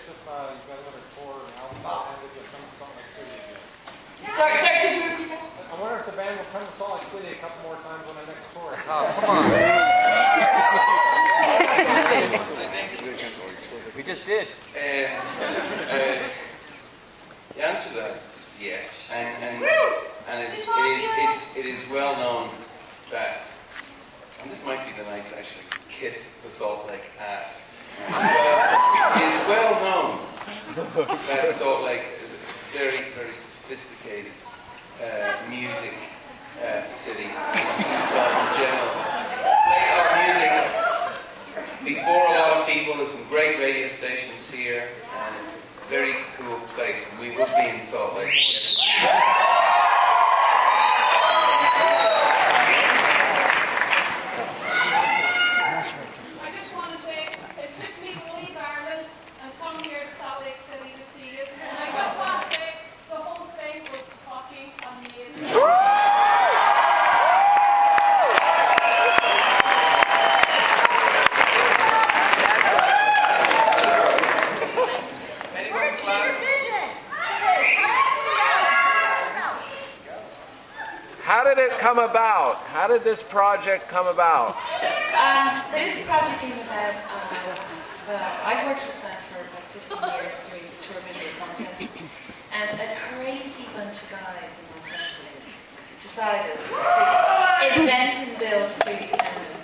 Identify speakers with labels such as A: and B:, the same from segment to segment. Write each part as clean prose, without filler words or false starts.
A: curious if you got another tour and album band if you'll come to Salt Lake City again.
B: Sorry, could you repeat that?
A: I wonder if the band will come to Salt Lake City a couple more times on their next tour.
C: Oh, come on. We just did.
D: The answer to that is yes, and it is well known that, and this might be the night to actually kiss the Salt Lake ass, because it is well known that Salt Lake is a very, very sophisticated music city in general. Play our music before a lot of people. There's some great radio stations here, and it's a very cool place, and we will be in Salt Lake.
B: I just want to say, it took me to leave Ireland and come here to Salt Lake City to see it. And I just want to say, the whole thing was fucking amazing.
C: How did it come about? How did this project come about?
E: This project came about, I've worked with the band for about 15 years doing tour visual content, and a crazy bunch of guys in Los Angeles decided to invent and build 3D cameras.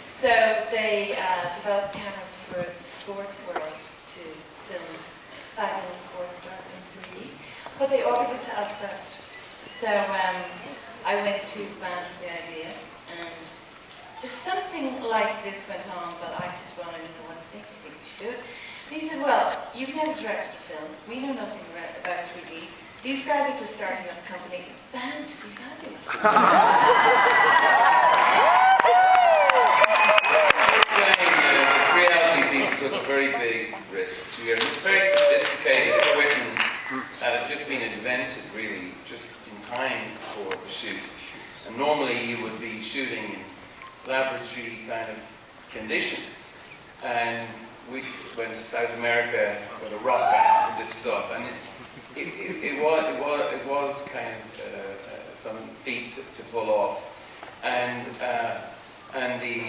E: So they developed cameras for the sports world to film fabulous sports stars in 3D, but they offered it to us first. So I went to the band with the idea, and there's something like this went on, but I said to Bon, I don't know what to think, do you think we should do it? And he said, well, you've never directed a film, we know nothing about 3D, these guys are just starting up a company, it's bound to be fabulous.
D: The reality people took a very big risk here, and it's very sophisticated equipment that had just been invented, really, just in time for the shoot. And normally you would be shooting in laboratory kind of conditions, and we went to South America with a rock band with this stuff, and it was kind of some feat to pull off, and the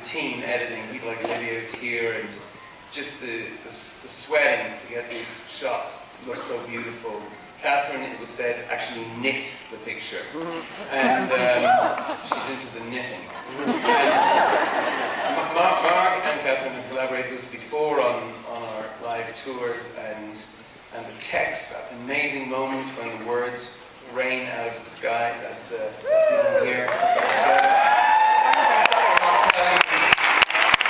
D: team editing, people like Olivier's here, and just the sweating to get these shots to look so beautiful. Catherine, it was said, actually knit the picture, and she's into the knitting. And Mark and Catherine have collaborated with us before on our live tours, and the text, that amazing moment when the words rain out of the sky, that's been here.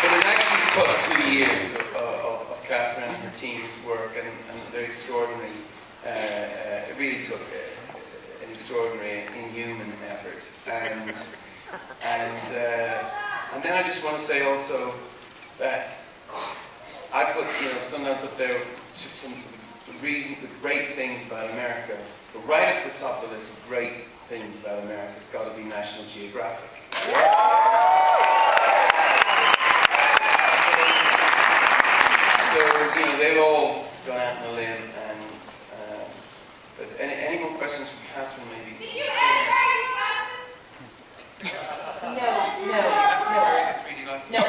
D: But it actually took 2 years of Catherine and her team's work, and they're extraordinary. It really took an extraordinary, inhuman effort, and then I just want to say also that I put Sundance up there with some great things about America, but right at the top of the list of great things about America has got to be National Geographic. So they've all gone out on a limb. But any more questions from Catherine, maybe?
B: Did you edit Harry's glasses?
E: No,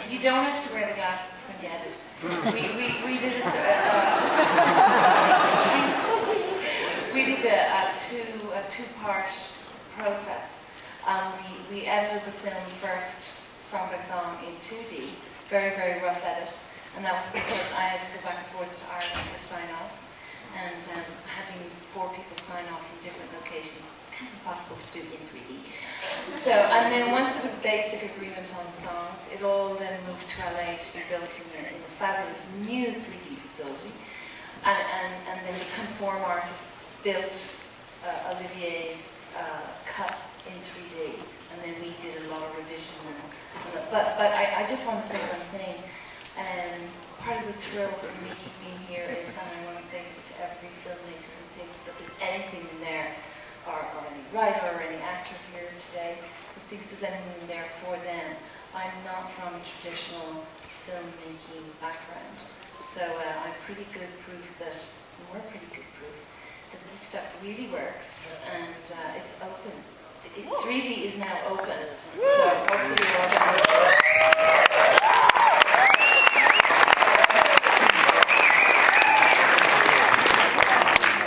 E: you don't have to wear the glasses when you edit. We did a two-part process. We edited the film first, song by song, in 2D, very, very rough edit, and that was because I had to go back and forth to Ireland for sign-off. And having 4 people sign off from different locations, it's kind of impossible to do in 3D. So, and then once there was basic agreement on songs, it all then moved to LA to be built in a fabulous new 3D facility. And then the Conform artists built Olivier's cut in 3D, and then we did a lot of revision. But I just want to say one thing. Part of the thrill for me being here is, and I want to say this to every filmmaker who thinks that there's anything in there, or any writer or any actor here today who thinks there's anything in there for them. I'm not from a traditional filmmaking background. So I'm pretty good proof that, we're pretty good proof, that this stuff really works, and it's open. 3D is now open, so hopefully we're going to...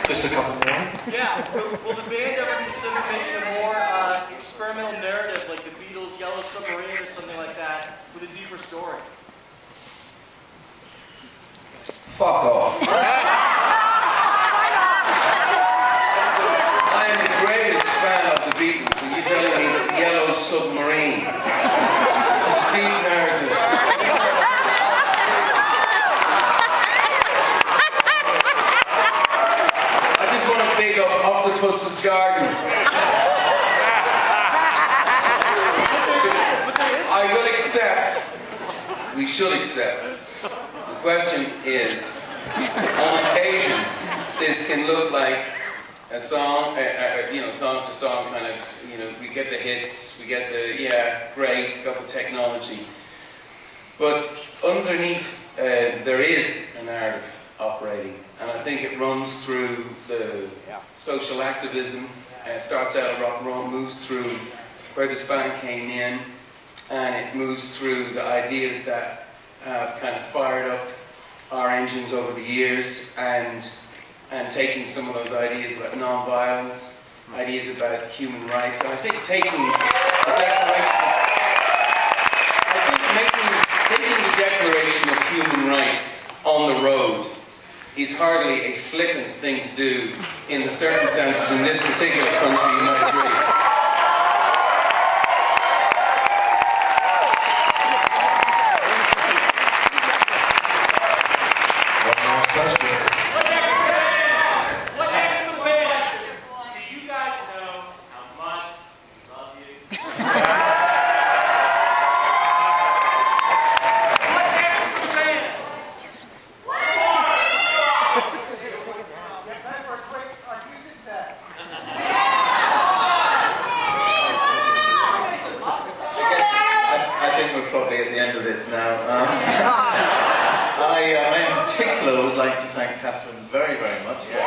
F: Just a couple more.
G: Yeah, will the band ever consider making a more experimental narrative, like the Beatles' Yellow Submarine or something like that, with a deeper story?
D: Fuck off. I am the greatest fan of the Beatles, and you're telling me that Yellow Submarine is a deep narrative. I just want to big up Octopus's Garden. I will accept, we should accept. The question is, on occasion, this can look like a song, song to song kind of, we get the hits, we get the, yeah, great, got the technology. But underneath, there is a narrative operating, and I think it runs through the social activism, starts out at rock and roll, moves through where this band came in, and it moves through the ideas that have kind of fired up our engines over the years, and taking some of those ideas about non-violence, ideas about human rights, and I think taking the Declaration of Human Rights on the road is hardly a flippant thing to do in the circumstances in this particular country, you might agree.
F: I in particular would like to thank Catherine very, very much for